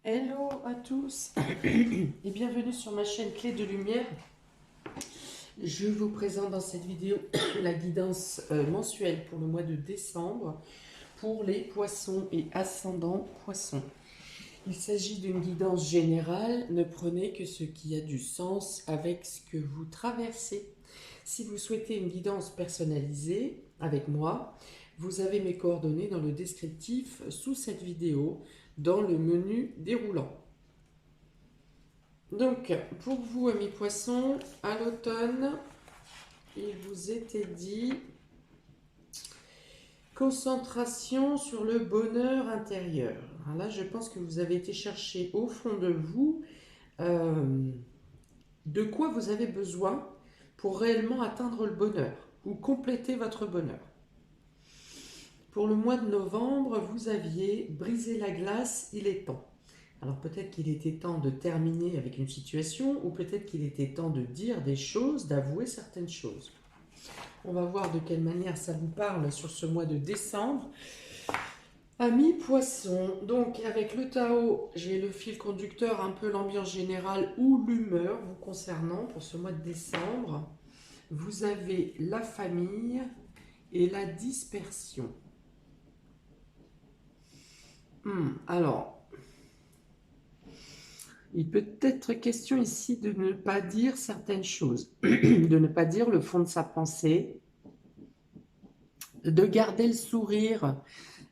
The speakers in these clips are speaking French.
Hello à tous et bienvenue sur ma chaîne Clé de Lumière. Je vous présente dans cette vidéo la guidance mensuelle pour le mois de décembre pour les poissons et ascendants poissons. Il s'agit d'une guidance générale, ne prenez que ce qui a du sens avec ce que vous traversez. Si vous souhaitez une guidance personnalisée avec moi, vous avez mes coordonnées dans le descriptif sous cette vidéo, dans le menu déroulant. Donc, pour vous, amis poissons, à l'automne, il vous était dit concentration sur le bonheur intérieur. Alors là, je pense que vous avez été chercher au fond de vous de quoi vous avez besoin pour réellement atteindre le bonheur ou compléter votre bonheur. Pour le mois de novembre, vous aviez brisé la glace, il est temps. Alors peut-être qu'il était temps de terminer avec une situation ou peut-être qu'il était temps de dire des choses, d'avouer certaines choses. On va voir de quelle manière ça vous parle sur ce mois de décembre. Amis poissons, donc avec le Tao, j'ai le fil conducteur, un peu l'ambiance générale ou l'humeur vous concernant pour ce mois de décembre. Vous avez la famille et la dispersion. Alors, il peut être question ici de ne pas dire certaines choses, de ne pas dire le fond de sa pensée, de garder le sourire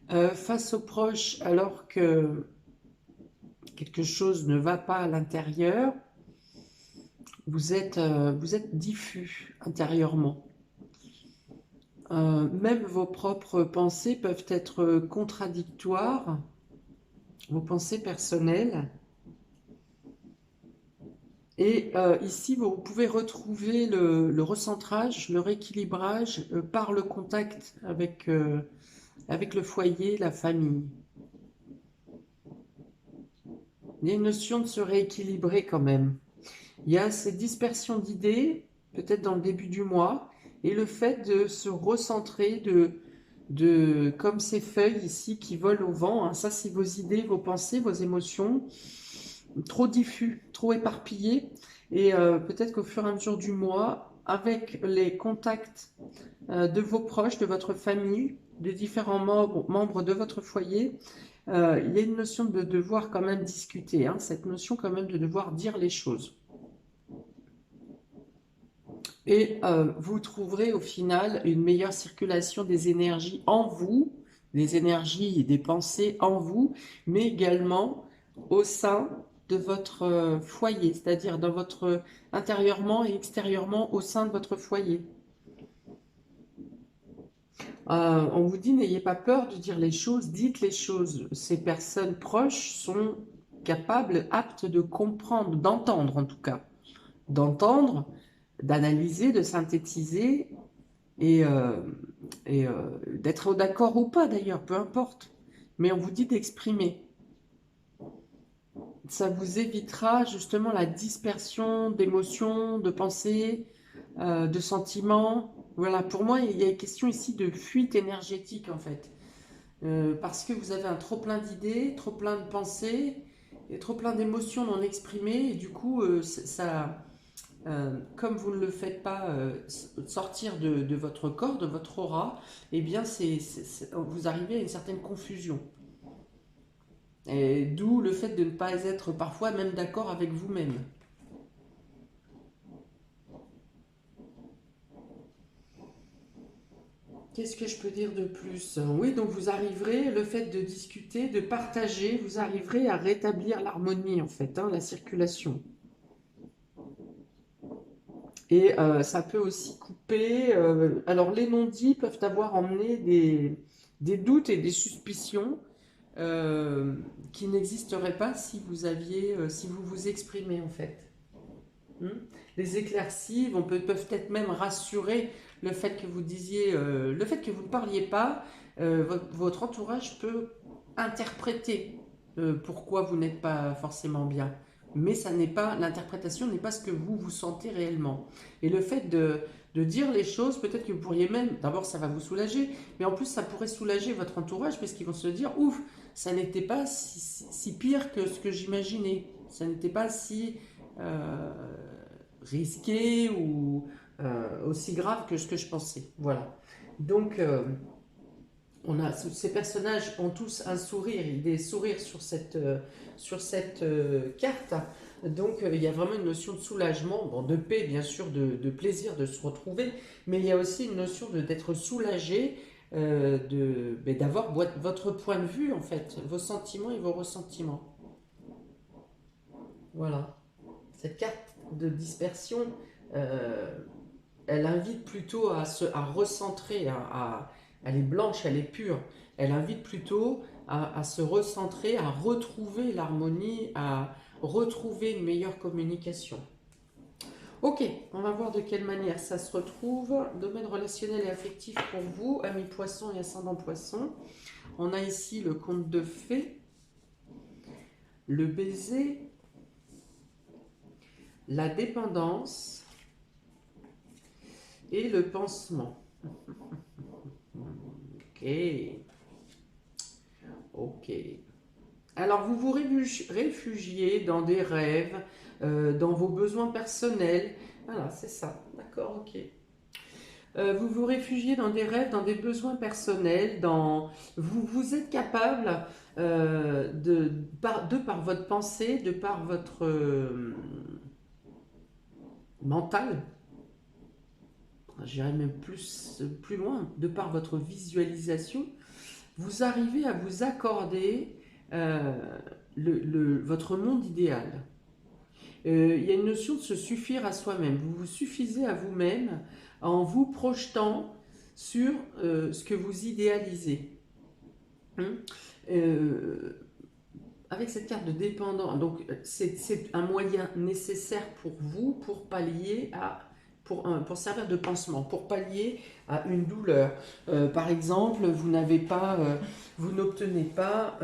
face aux proches alors que quelque chose ne va pas à l'intérieur. Vous êtes diffus intérieurement. Même vos propres pensées peuvent être contradictoires, vos pensées personnelles. Et ici, vous pouvez retrouver le recentrage, le rééquilibrage par le contact avec le foyer, la famille. Il y a une notion de se rééquilibrer quand même. Il y a cette dispersion d'idées, peut-être dans le début du mois, et le fait de se recentrer, comme ces feuilles ici qui volent au vent, hein. Ça, c'est vos idées, vos pensées, vos émotions, trop diffus, trop éparpillés. Et peut-être qu'au fur et à mesure du mois, avec les contacts de vos proches, de votre famille, des différents membres de votre foyer, il y a une notion de devoir quand même discuter, hein, cette notion quand même de devoir dire les choses. Et vous trouverez au final une meilleure circulation des énergies en vous, des énergies et des pensées en vous, mais également au sein de votre foyer, c'est-à-dire dans votre intérieurement et extérieurement au sein de votre foyer. On vous dit, n'ayez pas peur de dire les choses, dites les choses. Ces personnes proches sont capables, aptes de comprendre, d'entendre en tout cas, d'entendre, d'analyser, de synthétiser et d'être d'accord ou pas d'ailleurs, peu importe. Mais on vous dit d'exprimer. Ça vous évitera justement la dispersion d'émotions, de pensées, de sentiments. Voilà, pour moi, il y a une question ici de fuite énergétique en fait. Parce que vous avez un trop plein d'idées, trop plein de pensées, et trop plein d'émotions non exprimées, et du coup, comme vous ne le faites pas sortir de votre corps, de votre aura, eh bien, vous arrivez à une certaine confusion. Et d'où le fait de ne pas être parfois même d'accord avec vous-même. Qu'est-ce que je peux dire de plus? Oui, donc vous arriverez, le fait de discuter, de partager, vous arriverez à rétablir l'harmonie en fait, hein, la circulation. Et ça peut aussi couper. Alors les non-dits peuvent avoir emmené des doutes et des suspicions qui n'existeraient pas si si vous vous exprimez en fait. Les éclaircies peuvent être même rassurer le fait que vous disiez, le fait que vous ne parliez pas, votre entourage peut interpréter pourquoi vous n'êtes pas forcément bien. Mais l'interprétation n'est pas ce que vous sentez réellement. Et le fait de dire les choses. Peut-être que vous pourriez même, d'abord ça va vous soulager, mais en plus ça pourrait soulager votre entourage parce qu'ils vont se dire, ouf, ça n'était pas si pire que ce que j'imaginais. Ça n'était pas si risqué ou aussi grave que ce que je pensais. Voilà. Donc, ces personnages ont tous un sourire, des sourires sur cette carte. Donc il y a vraiment une notion de soulagement, bon, de paix bien sûr, de plaisir de se retrouver, mais il y a aussi une notion d'être soulagé, d'avoir votre point de vue en fait, vos sentiments et vos ressentiments. Voilà. Cette carte de dispersion, euh, elle invite plutôt à recentrer, elle est blanche, elle est pure. Elle invite plutôt à se recentrer, à retrouver l'harmonie, à retrouver une meilleure communication. Ok, on va voir de quelle manière ça se retrouve. Domaine relationnel et affectif pour vous, amis poisson et ascendant poisson. On a ici le conte de fées, le baiser, la dépendance et le pansement. Ok. Ok. Alors, vous vous réfugiez dans des rêves, dans vos besoins personnels. Voilà, c'est ça. D'accord, ok. Vous vous réfugiez dans des rêves, dans des besoins personnels, vous êtes capable, par votre pensée, de par votre mental, j'irais même plus loin, de par votre visualisation, vous arrivez à vous accorder euh, votre monde idéal. Il y a une notion de se suffire à soi-même. Vous vous suffisez à vous-même en vous projetant sur ce que vous idéalisez. Hein. Euh, avec cette carte de dépendant, donc c'est un moyen nécessaire pour vous pour pallier pour servir de pansement, pour pallier à une douleur. Par exemple, vous n'obtenez pas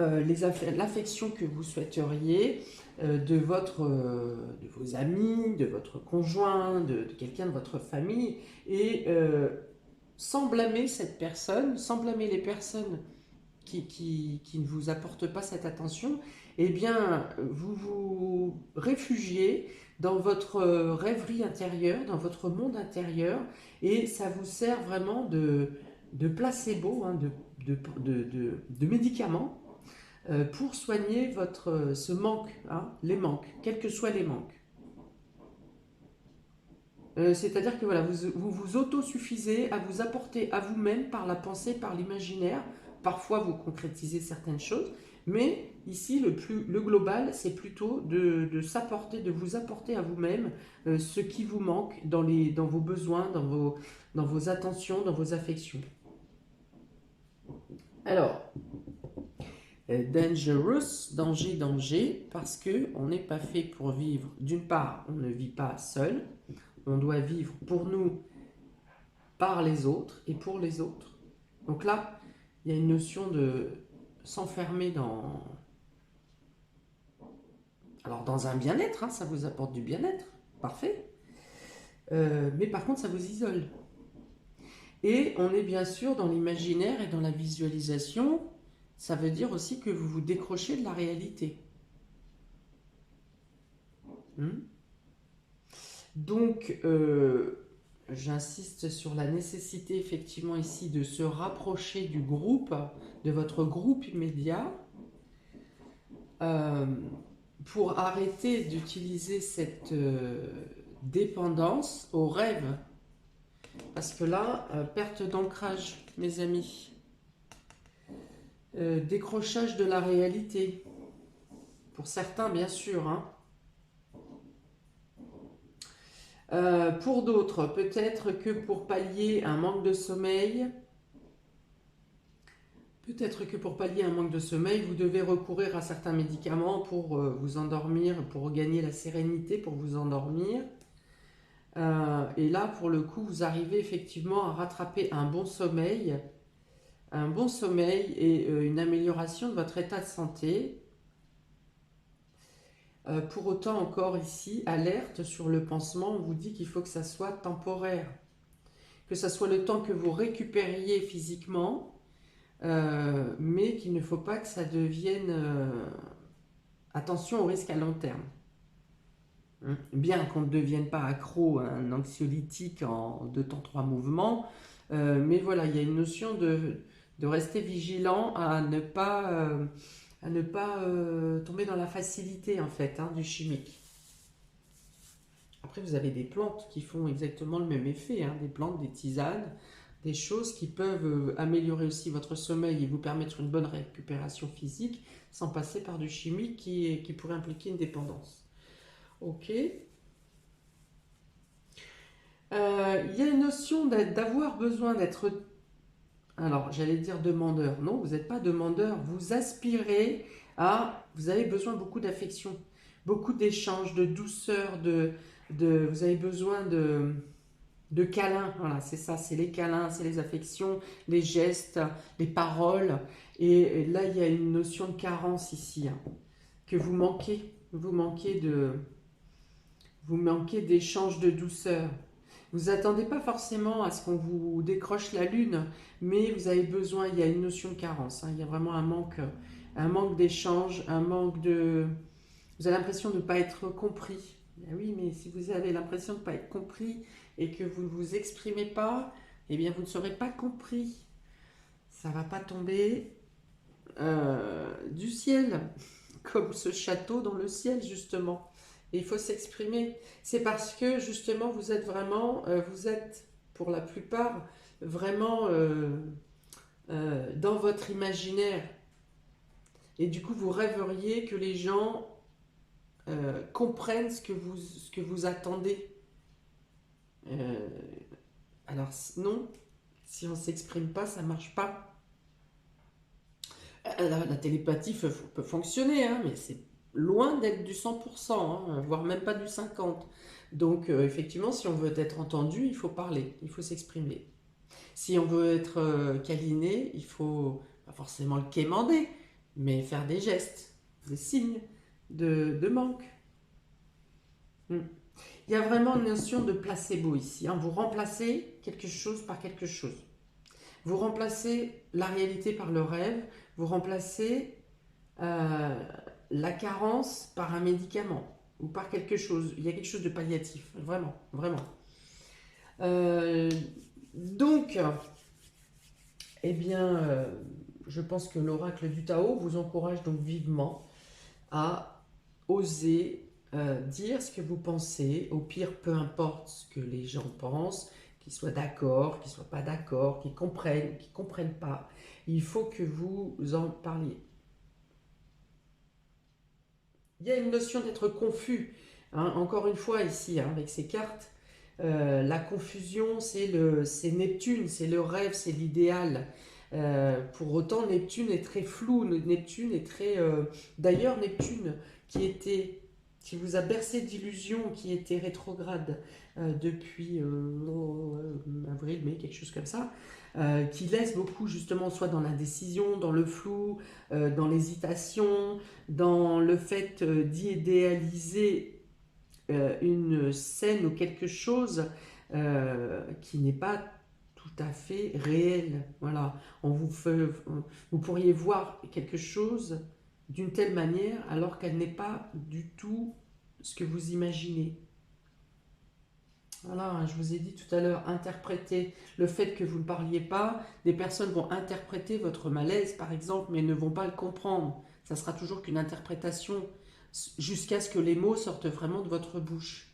l'affection que vous souhaiteriez de vos amis, de votre conjoint, de quelqu'un de votre famille, et sans blâmer cette personne, sans blâmer les personnes qui ne vous apportent pas cette attention, eh bien, vous vous réfugiez dans votre rêverie intérieure, dans votre monde intérieur, et ça vous sert vraiment de placebo, hein, de médicaments pour soigner ce manque, hein, les manques, quels que soient les manques. C'est-à-dire que voilà, vous autosuffisez à vous apporter à vous-même par la pensée, par l'imaginaire. Parfois, vous concrétisez certaines choses, mais ici, le global, c'est plutôt de vous apporter à vous-même ce qui vous manque dans vos besoins, dans vos attentions, dans vos affections. Alors, dangerous, danger, danger, parce que on n'est pas fait pour vivre. D'une part, on ne vit pas seul. On doit vivre pour nous, par les autres et pour les autres. Donc là, il y a une notion de s'enfermer dans un bien-être, hein, ça vous apporte du bien-être, parfait. Mais par contre, ça vous isole. Et on est bien sûr dans l'imaginaire et dans la visualisation. Ça veut dire aussi que vous vous décrochez de la réalité. Donc, j'insiste sur la nécessité effectivement ici de se rapprocher du groupe, de votre groupe immédiat, pour arrêter d'utiliser cette dépendance au rêve. Parce que là, perte d'ancrage, mes amis. Décrochage de la réalité. Pour certains, bien sûr, hein. Pour d'autres, peut-être que pour pallier un manque de sommeil, vous devez recourir à certains médicaments pour vous endormir, pour regagner la sérénité, pour vous endormir. Et là, pour le coup, vous arrivez effectivement à rattraper un bon sommeil et une amélioration de votre état de santé. Pour autant, encore ici, alerte sur le pansement, on vous dit qu'il faut que ça soit temporaire. que ça soit le temps que vous récupériez physiquement, mais qu'il ne faut pas que ça devienne, attention au risque à long terme. Bien qu'on ne devienne pas accro à un anxiolytique en 2 temps 3 mouvements, mais voilà, il y a une notion de rester vigilant à ne pas tomber dans la facilité en fait du chimique. Après, vous avez des plantes qui font exactement le même effet, des plantes, des tisanes, des choses qui peuvent améliorer aussi votre sommeil et vous permettre une bonne récupération physique sans passer par du chimique qui pourrait impliquer une dépendance. Ok. Il y a une notion d'avoir besoin d'être, alors j'allais dire demandeur. Non, vous n'êtes pas demandeur. Vous aspirez vous avez besoin beaucoup d'affection, beaucoup d'échanges, de douceur, vous avez besoin de câlins. Voilà, c'est ça, c'est les câlins, c'est les affections, les gestes, les paroles. Et là, il y a une notion de carence ici, que vous manquez. Vous manquez d'échanges de douceur. Vous attendez pas forcément à ce qu'on vous décroche la lune, mais vous avez besoin, il y a une notion de carence, il y a vraiment un manque d'échange, un manque de... Vous avez l'impression de ne pas être compris. Ben oui, mais si vous avez l'impression de ne pas être compris et que vous ne vous exprimez pas, eh bien vous ne serez pas compris. Ça ne va pas tomber du ciel, comme ce château dans le ciel justement. Et il faut s'exprimer. C'est parce que justement vous êtes vraiment, vous êtes pour la plupart vraiment dans votre imaginaire. Et du coup vous rêveriez que les gens comprennent ce que vous attendez. Alors non, si on ne s'exprime pas, ça ne marche pas. La télépathie peut fonctionner, mais c'est loin d'être du 100%, voire même pas du 50%. Donc effectivement, si on veut être entendu, il faut parler, il faut s'exprimer. Si on veut être câliné, il faut pas forcément le quémander, mais faire des gestes, des signes de manque. Il y a vraiment une notion de placebo ici. Vous remplacez quelque chose par quelque chose. Vous remplacez la réalité par le rêve, vous remplacez la carence par un médicament ou par quelque chose. Il y a quelque chose de palliatif, vraiment, vraiment. Donc, eh bien, je pense que l'oracle du Tao vous encourage donc vivement à oser dire ce que vous pensez. Au pire, peu importe ce que les gens pensent, qu'ils soient d'accord, qu'ils ne soient pas d'accord, qu'ils comprennent pas. Il faut que vous en parliez. Il y a une notion d'être confus. Encore une fois ici, avec ces cartes, la confusion, c'est Neptune, c'est le rêve, c'est l'idéal. Pour autant, Neptune est très flou. Neptune est très... D'ailleurs, Neptune, qui vous a bercé d'illusions, qui était rétrograde depuis avril, mai, quelque chose comme ça, qui laisse beaucoup justement soit dans l'indécision, dans le flou, dans l'hésitation, dans le fait d'idéaliser une scène ou quelque chose qui n'est pas tout à fait réel. Voilà, vous pourriez voir quelque chose d'une telle manière alors qu'elle n'est pas du tout ce que vous imaginez. Voilà, je vous ai dit tout à l'heure, interpréter le fait que vous ne parliez pas, des personnes vont interpréter votre malaise par exemple, mais ne vont pas le comprendre. Ça sera toujours qu'une interprétation jusqu'à ce que les mots sortent vraiment de votre bouche.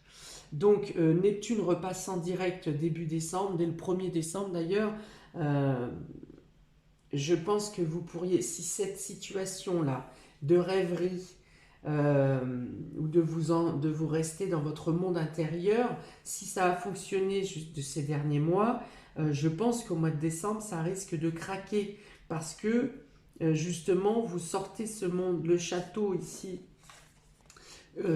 Donc Neptune repasse en direct début décembre, dès le 1er décembre d'ailleurs. Je pense que vous pourriez, si cette situation-là de rêverie ou de vous rester dans votre monde intérieur, si ça a fonctionné juste de ces derniers mois, je pense qu'au mois de décembre, ça risque de craquer parce que justement, vous sortez ce monde, le château ici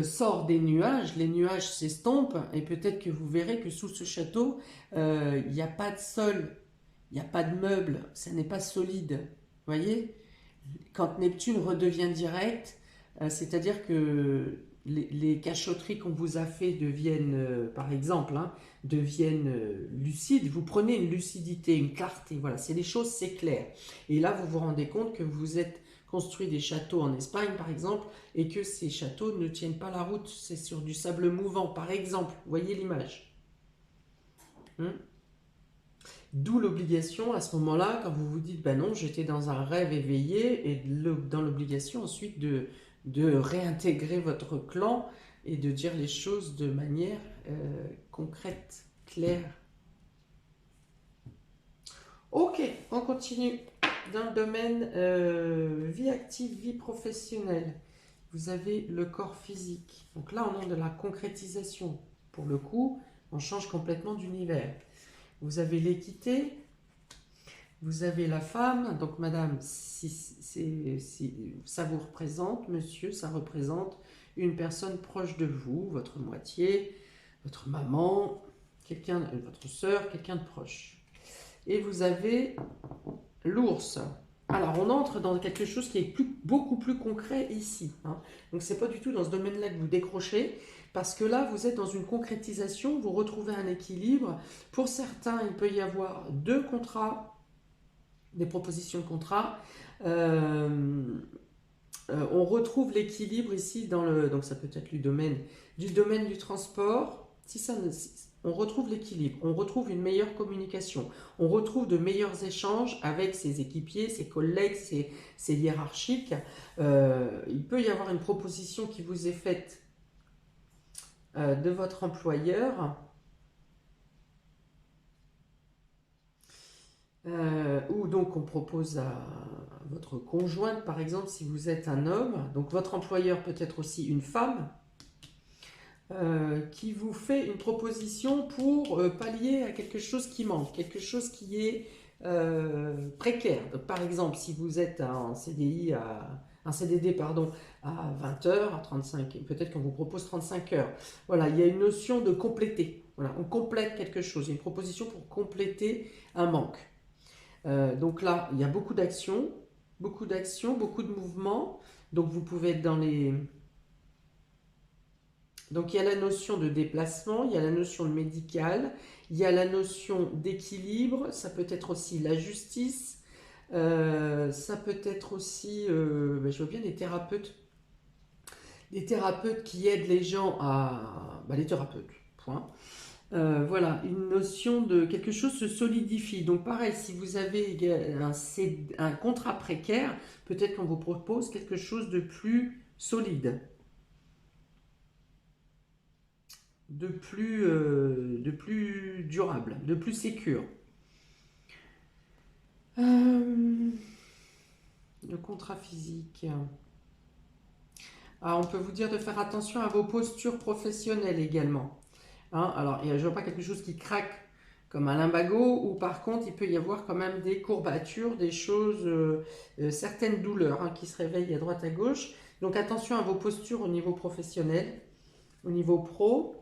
sort des nuages, les nuages s'estompent et peut-être que vous verrez que sous ce château, il n'y a pas de sol, il n'y a pas de meubles, ça n'est pas solide. Vous voyez, quand Neptune redevient direct, C'est-à-dire que les cachotteries qu'on vous a fait deviennent, par exemple, hein, deviennent lucides. Vous prenez une lucidité, une clarté. Voilà, c'est les choses, c'est clair. Et là, vous vous rendez compte que vous êtes construit des châteaux en Espagne, par exemple, et que ces châteaux ne tiennent pas la route. C'est sur du sable mouvant, par exemple. Vous voyez l'image. D'où l'obligation à ce moment-là, quand vous vous dites, ben non, j'étais dans un rêve éveillé, et dans l'obligation ensuite de réintégrer votre clan et de dire les choses de manière concrète, claire. Ok, on continue dans le domaine vie active, vie professionnelle. Vous avez le corps physique. Donc là, on est de la concrétisation. Pour le coup, on change complètement d'univers. Vous avez l'équité, vous avez la femme, donc madame, si ça vous représente, monsieur, ça représente une personne proche de vous, votre moitié, votre maman, votre soeur, quelqu'un de proche. Et vous avez l'ours. Alors, on entre dans quelque chose qui est beaucoup plus concret ici. Hein. Donc, c'est pas du tout dans ce domaine-là que vous décrochez, parce que là, vous êtes dans une concrétisation, vous retrouvez un équilibre. Pour certains, il peut y avoir 2 contrats, des propositions de contrats. On retrouve l'équilibre ici dans donc ça peut être du domaine du transport. On retrouve l'équilibre, on retrouve une meilleure communication, on retrouve de meilleurs échanges avec ses équipiers, ses collègues, ses hiérarchiques. Il peut y avoir une proposition qui vous est faite de votre employeur, ou donc on propose à votre conjointe, par exemple, si vous êtes un homme, donc votre employeur peut être aussi une femme, qui vous fait une proposition pour pallier à quelque chose qui manque, quelque chose qui est précaire. Donc, par exemple, si vous êtes un CDD pardon, à 20 heures, à 35, peut-être qu'on vous propose 35 heures. Voilà, il y a une notion de compléter. Voilà, on complète quelque chose, il y a une proposition pour compléter un manque. Donc là, il y a beaucoup d'actions, beaucoup de mouvements. Donc vous pouvez être dans les... Donc il y a la notion de déplacement, il y a la notion de médical, il y a la notion d'équilibre, ça peut être aussi la justice, ça peut être aussi, je vois bien des thérapeutes qui aident les gens à... les thérapeutes, point. Voilà, une notion de quelque chose se solidifie. Donc pareil, si vous avez un contrat précaire, peut-être qu'on vous propose quelque chose de plus solide. De plus durable, de plus sécure. Le contrat physique. On peut vous dire de faire attention à vos postures professionnelles également. Hein, alors, je ne vois pas quelque chose qui craque comme un lumbago, ou par contre, il peut y avoir quand même des courbatures, des choses, certaines douleurs qui se réveillent à droite à gauche. Donc attention à vos postures au niveau professionnel, au niveau pro.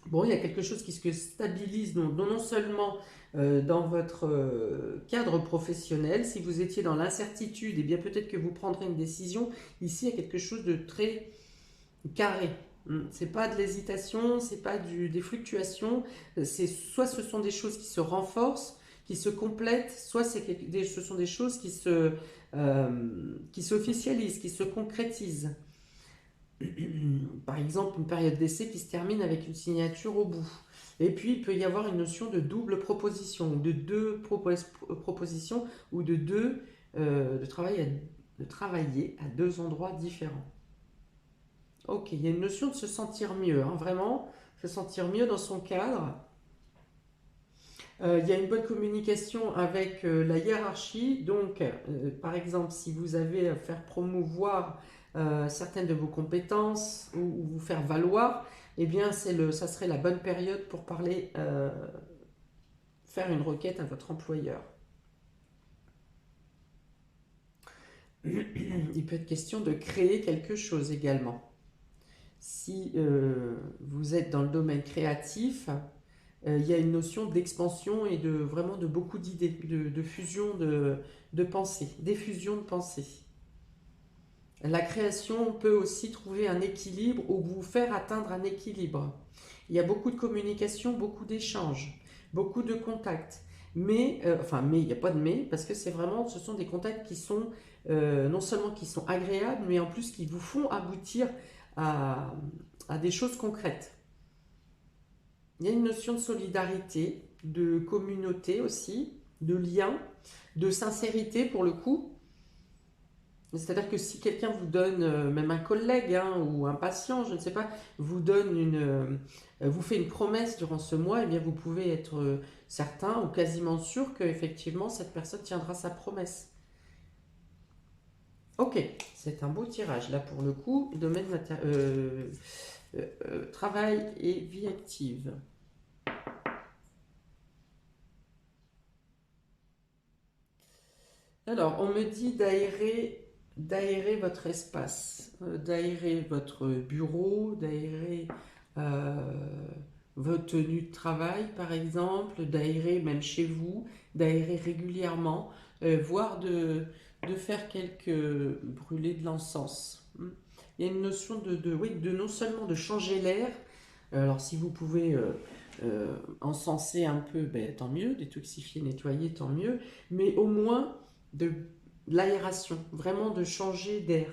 Bon, il y a quelque chose qui se stabilise, non seulement dans votre cadre professionnel. Si vous étiez dans l'incertitude, eh bien peut-être que vous prendrez une décision. Ici, il y a quelque chose de très carré. C'est pas de l'hésitation, c'est pas des fluctuations. Soit ce sont des choses qui se renforcent, qui se complètent, soit ce sont des choses qui s'officialisent, qui se concrétisent. Par exemple, une période d'essai qui se termine avec une signature au bout. Et puis, il peut y avoir une notion de double proposition, ou de 2 propositions, ou de travailler à 2 endroits différents. Ok, il y a une notion de se sentir mieux, vraiment, se sentir mieux dans son cadre. Il y a une bonne communication avec la hiérarchie. Donc, par exemple, si vous avez à faire promouvoir certaines de vos compétences ou vous faire valoir, eh bien, ça serait la bonne période pour parler, faire une requête à votre employeur. Il peut être question de créer quelque chose également. Si vous êtes dans le domaine créatif, il y a une notion d'expansion et vraiment de beaucoup d'idées, de fusion de pensée, d'effusion de pensée. La création peut aussi trouver un équilibre ou vous faire atteindre un équilibre. Il y a beaucoup de communication, beaucoup d'échanges, beaucoup de contacts. Mais il n'y a pas de mais, parce que c'est vraiment, ce sont des contacts qui sont, non seulement qui sont agréables, mais en plus qui vous font aboutir à, à des choses concrètes. Il y a une notion de solidarité, de communauté aussi, de lien, de sincérité pour le coup. C'est-à-dire que si quelqu'un vous donne, même un collègue hein, ou un patient, je ne sais pas, vous fait une promesse durant ce mois, eh bien vous pouvez être certain ou quasiment sûr qu'effectivement cette personne tiendra sa promesse. Ok, c'est un beau tirage là pour le coup, travail et vie active. Alors, on me dit d'aérer votre espace, d'aérer votre bureau, d'aérer euh, votre tenue de travail, par exemple, d'aérer même chez vous, d'aérer régulièrement, voire de faire quelques brûlés de l'encens. Il y a une notion oui, de non seulement de changer l'air, alors si vous pouvez encenser un peu, ben, tant mieux, détoxifier, nettoyer, tant mieux, mais au moins de l'aération, vraiment de changer d'air.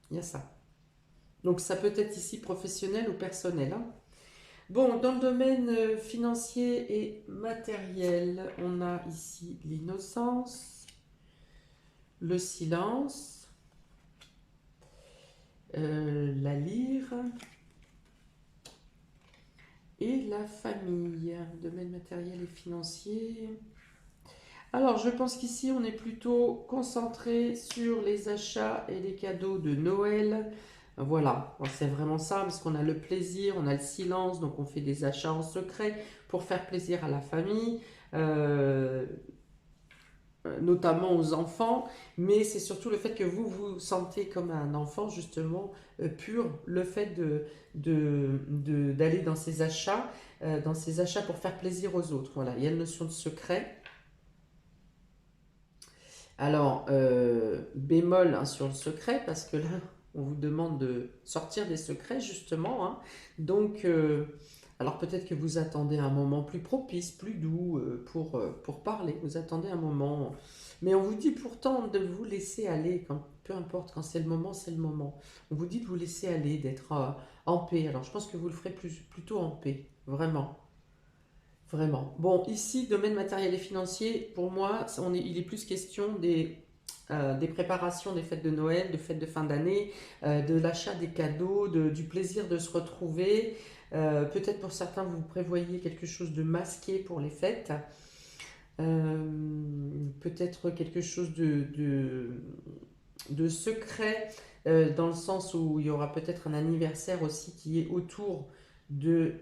Il y a ça. Donc ça peut être ici professionnel ou personnel. Hein. Bon, dans le domaine financier et matériel, on a ici l'innocence, le silence, la lyre et la famille. Domaine matériel et financier. Alors, je pense qu'ici, on est plutôt concentré sur les achats et les cadeaux de Noël. Voilà, c'est vraiment ça, parce qu'on a le plaisir, on a le silence, donc on fait des achats en secret pour faire plaisir à la famille, euh, notamment aux enfants, mais c'est surtout le fait que vous vous sentez comme un enfant, justement, pur, le fait d'aller dans ces achats pour faire plaisir aux autres. Voilà, il y a une notion de secret. Alors, bémol hein, sur le secret, parce que là, on vous demande de sortir des secrets, justement. Hein. Donc, alors peut-être que vous attendez un moment plus propice, plus doux pour parler. Vous attendez un moment. Mais on vous dit pourtant de vous laisser aller, peu importe, quand c'est le moment, c'est le moment. On vous dit de vous laisser aller, d'être en paix. Alors, je pense que vous le ferez plutôt en paix, vraiment. Vraiment. Bon, ici, domaine matériel et financier, pour moi, il est plus question des préparations des fêtes de Noël, de fêtes de fin d'année, de l'achat des cadeaux, du plaisir de se retrouver. Peut-être pour certains, vous prévoyez quelque chose de masqué pour les fêtes. Peut-être quelque chose de secret, dans le sens où il y aura peut-être un anniversaire aussi qui est autour de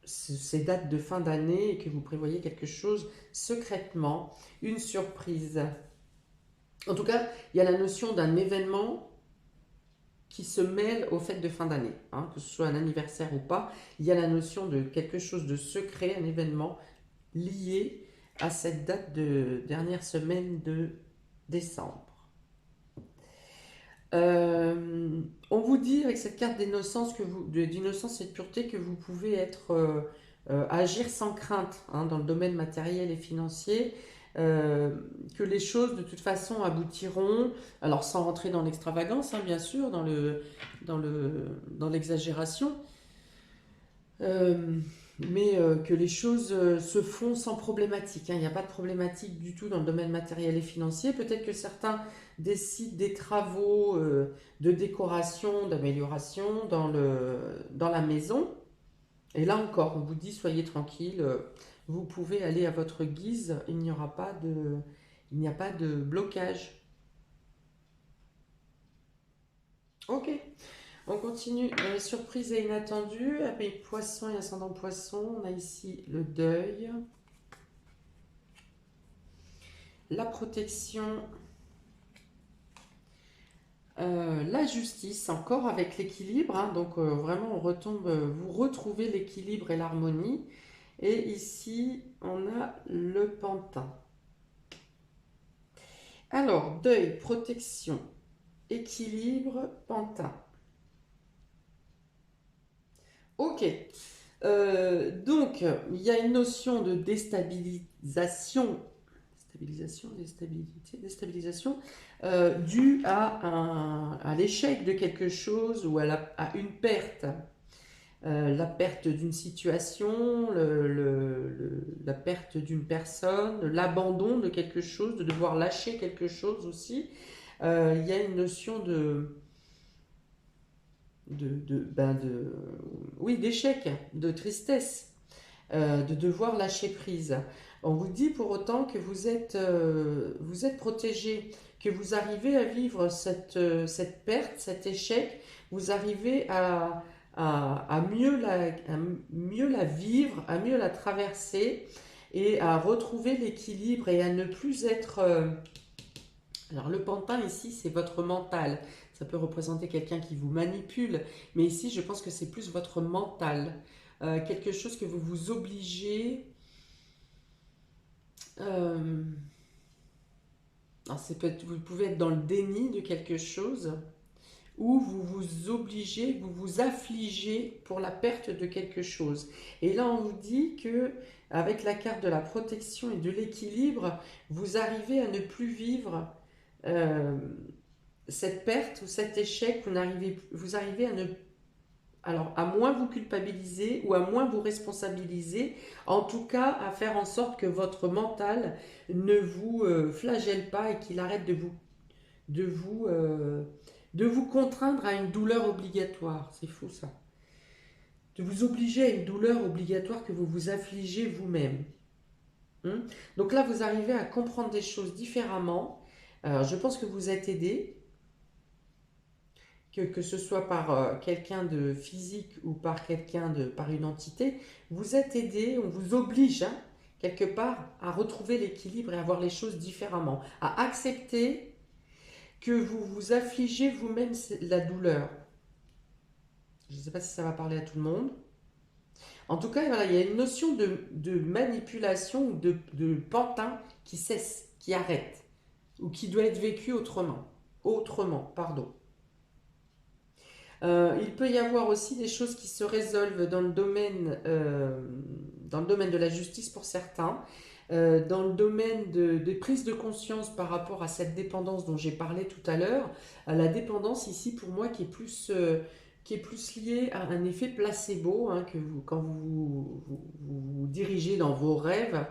ces dates de fin d'année et que vous prévoyez quelque chose secrètement, une surprise. En tout cas, il y a la notion d'un événement qui se mêle aux fêtes de fin d'année, hein, que ce soit un anniversaire ou pas. Il y a la notion de quelque chose de secret, un événement lié à cette date de dernière semaine de décembre. On vous dit avec cette carte d'innocence et de pureté que vous pouvez agir sans crainte hein, dans le domaine matériel et financier, que les choses de toute façon aboutiront, alors sans rentrer dans l'extravagance hein, bien sûr, dans l'exagération, euh, mais que les choses se font sans problématique. Hein. Il n'y a pas de problématique du tout dans le domaine matériel et financier. Peut-être que certains décident des travaux de décoration, d'amélioration dans la maison. Et là encore, on vous dit soyez tranquille, vous pouvez aller à votre guise, il n'y a pas de blocage. Ok. On continue dans les surprises et inattendues. Avec poisson et ascendant poisson, on a ici le deuil, la protection, la justice, encore avec l'équilibre. Hein, donc vraiment, vous retrouvez l'équilibre et l'harmonie. Et ici, on a le pantin. Alors, deuil, protection. équilibre, pantin. Ok. Donc, il y a une notion de déstabilisation due à l'échec de quelque chose ou à une perte. La perte d'une situation, la perte d'une personne, l'abandon de quelque chose, de devoir lâcher quelque chose aussi. Il y a une notion oui, d'échec, de tristesse, de devoir lâcher prise. On vous dit pour autant que vous êtes protégé, que vous arrivez à vivre cette perte, cet échec, vous arrivez à mieux la vivre, à mieux la traverser et à retrouver l'équilibre et à ne plus être... alors le pantin ici, c'est votre mental. Ça peut représenter quelqu'un qui vous manipule, mais ici, je pense que c'est plus votre mental. Quelque chose que vous vous obligez... euh, alors vous pouvez être dans le déni de quelque chose, ou vous vous obligez, vous vous affligez pour la perte de quelque chose. Et là, on vous dit que avec la carte de la protection et de l'équilibre, vous arrivez à ne plus vivre euh, cette perte ou cet échec. Vous arrivez à ne, alors à moins vous culpabiliser ou à moins vous responsabiliser, en tout cas à faire en sorte que votre mental ne vous flagelle pas et qu'il arrête de vous, euh, de vous contraindre à une douleur obligatoire. C'est fou ça. De vous obliger à une douleur obligatoire que vous vous affligez vous-même. Donc là, vous arrivez à comprendre des choses différemment. Alors, je pense que vous êtes aidé, que ce soit par quelqu'un de physique ou par une entité. Vous êtes aidé, on vous oblige quelque part à retrouver l'équilibre et à voir les choses différemment, à accepter que vous vous affligez vous-même la douleur. Je ne sais pas si ça va parler à tout le monde. En tout cas, voilà, il y a une notion de manipulation ou de pantin qui cesse, qui arrête, ou qui doit être vécu autrement. Autrement, pardon. Il peut y avoir aussi des choses qui se résolvent dans le domaine de la justice pour certains, dans le domaine des prises de conscience par rapport à cette dépendance dont j'ai parlé tout à l'heure, à la dépendance ici pour moi qui est plus liée à un effet placebo, que quand vous dirigez dans vos rêves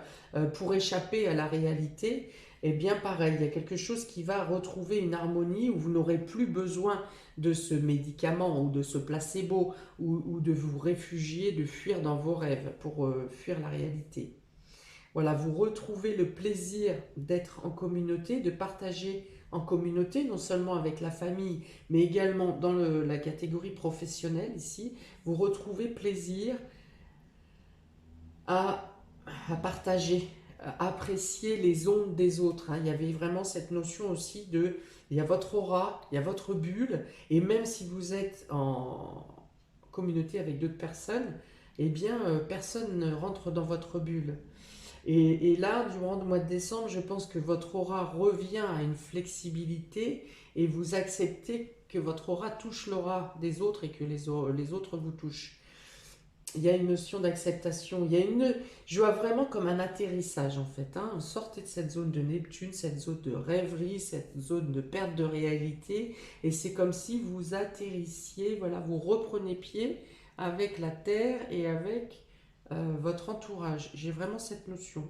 pour échapper à la réalité, et bien pareil, il y a quelque chose qui va retrouver une harmonie où vous n'aurez plus besoin de ce médicament ou de ce placebo ou de vous réfugier, de fuir dans vos rêves pour fuir la réalité. Voilà, vous retrouvez le plaisir d'être en communauté, de partager en communauté, non seulement avec la famille, mais également dans la catégorie professionnelle ici. Vous retrouvez plaisir à, à partager, à apprécier les ondes des autres. Il y avait vraiment cette notion aussi de, il y a votre aura, il y a votre bulle, et même si vous êtes en communauté avec d'autres personnes, eh bien, personne ne rentre dans votre bulle. Et là, durant le mois de décembre, je pense que votre aura revient à une flexibilité et vous acceptez que votre aura touche l'aura des autres et que les autres vous touchent. Il y a une notion d'acceptation. Je vois vraiment comme un atterrissage en fait. Sortez de cette zone de Neptune, cette zone de rêverie, cette zone de perte de réalité. Et c'est comme si vous atterrissiez, voilà, vous reprenez pied avec la Terre et avec votre entourage. J'ai vraiment cette notion.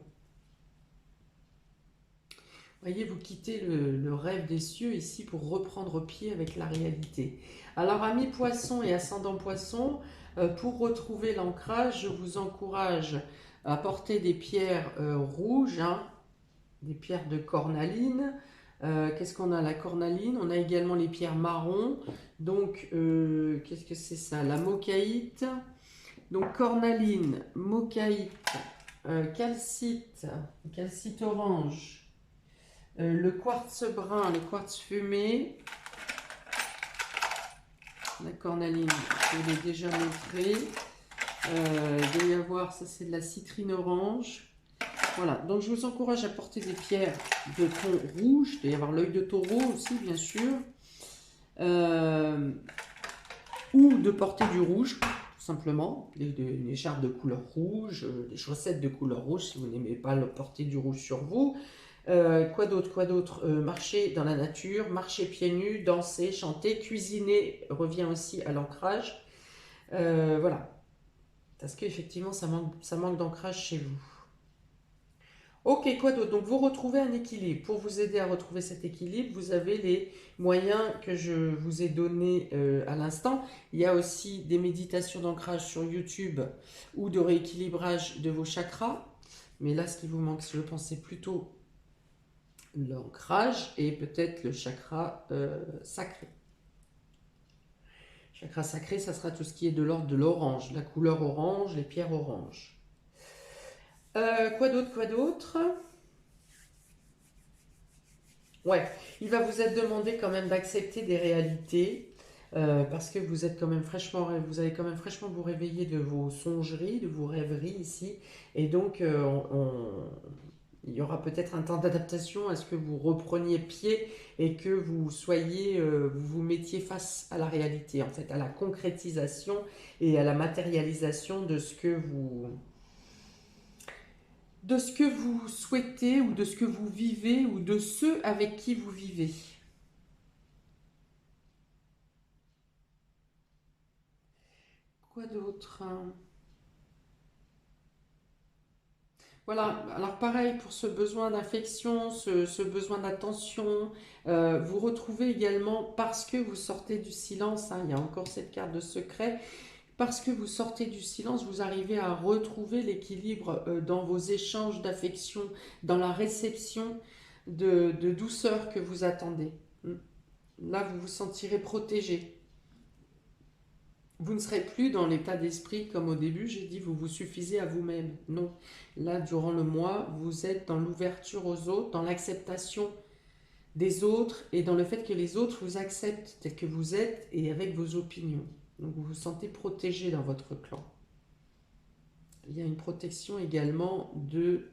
Voyez, vous quittez le rêve des cieux ici pour reprendre pied avec la réalité. Alors, amis poissons et ascendant poissons, pour retrouver l'ancrage, je vous encourage à porter des pierres rouges, des pierres de cornaline. Qu'est-ce qu'on a? La cornaline. On a également les pierres marron. Donc, qu'est-ce que c'est ça? La mocaïte. Donc, cornaline, mocaïte, calcite, calcite orange. Le quartz brun, le quartz fumé, la cornaline, je l'ai déjà montré. Il doit y avoir, ça c'est de la citrine orange. Voilà, donc je vous encourage à porter des pierres de ton rouge. Il doit y avoir l'œil de taureau aussi, bien sûr. ou de porter du rouge, tout simplement, une écharpe de couleur rouge, des chaussettes de couleur rouge si vous n'aimez pas porter du rouge sur vous. Quoi d'autre, marcher dans la nature, marcher pieds nus, danser, chanter, cuisiner revient aussi à l'ancrage. Voilà, parce qu'effectivement ça manque d'ancrage chez vous. Ok, quoi d'autre? Donc vous retrouvez un équilibre. Pour vous aider à retrouver cet équilibre, vous avez les moyens que je vous ai donnés à l'instant. Il y a aussi des méditations d'ancrage sur YouTube ou de rééquilibrage de vos chakras. Mais là, ce qui vous manque, je pense, c'est plutôt l'ancrage et peut-être le chakra sacré. Chakra sacré, ça sera tout ce qui est de l'ordre de l'orange, la couleur orange, les pierres oranges. Quoi d'autre? Ouais, il va vous être demandé quand même d'accepter des réalités parce que vous êtes quand même vous allez quand même fraîchement vous réveiller de vos songeries, de vos rêveries ici, et donc il y aura peut-être un temps d'adaptation à ce que vous repreniez pied et que vous vous mettiez face à la réalité, en fait, à la concrétisation et à la matérialisation de ce que vous souhaitez ou de ce que vous vivez ou de ceux avec qui vous vivez. Quoi d'autre? Voilà, alors pareil pour ce besoin d'affection, ce besoin d'attention, vous retrouvez également parce que vous sortez du silence, hein, il y a encore cette carte de secret, parce que vous sortez du silence, vous arrivez à retrouver l'équilibre dans vos échanges d'affection, dans la réception de douceur que vous attendez. Là, vous vous sentirez protégé. Vous ne serez plus dans l'état d'esprit comme au début, j'ai dit, vous vous suffisez à vous-même. Non, là, durant le mois, vous êtes dans l'ouverture aux autres, dans l'acceptation des autres et dans le fait que les autres vous acceptent tel que vous êtes et avec vos opinions. Donc vous vous sentez protégé dans votre clan. Il y a une protection également de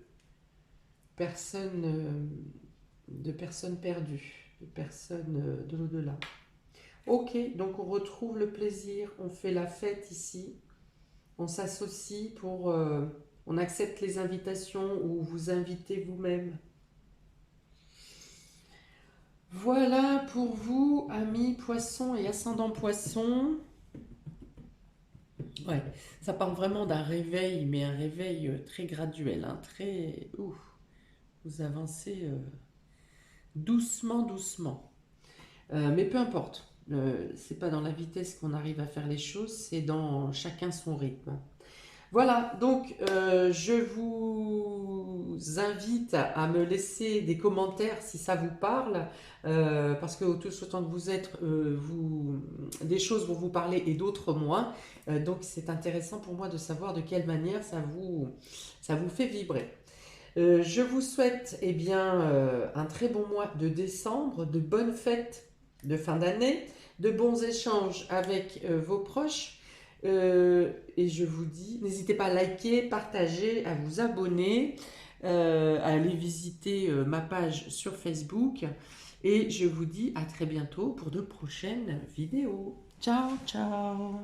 personnes perdues, de personnes de l'au-delà. Ok, donc on retrouve le plaisir, on fait la fête ici, on s'associe on accepte les invitations ou vous invitez vous-même. Voilà pour vous, amis poissons et ascendant poissons. Ouais, ça parle vraiment d'un réveil, mais un réveil très graduel, hein, très... vous avancez doucement, doucement. Mais peu importe, c'est pas dans la vitesse qu'on arrive à faire les choses, c'est dans chacun son rythme. Voilà, donc je vous invite à me laisser des commentaires si ça vous parle, parce que autant que vous êtes, des choses vont vous parler et d'autres moins. Donc c'est intéressant pour moi de savoir de quelle manière ça vous fait vibrer. Je vous souhaite eh bien, un très bon mois de décembre, de bonnes fêtes de fin d'année, de bons échanges avec vos proches. Et je vous dis, n'hésitez pas à liker, partager, à vous abonner, à aller visiter ma page sur Facebook. Et je vous dis à très bientôt pour de prochaines vidéos. Ciao, ciao!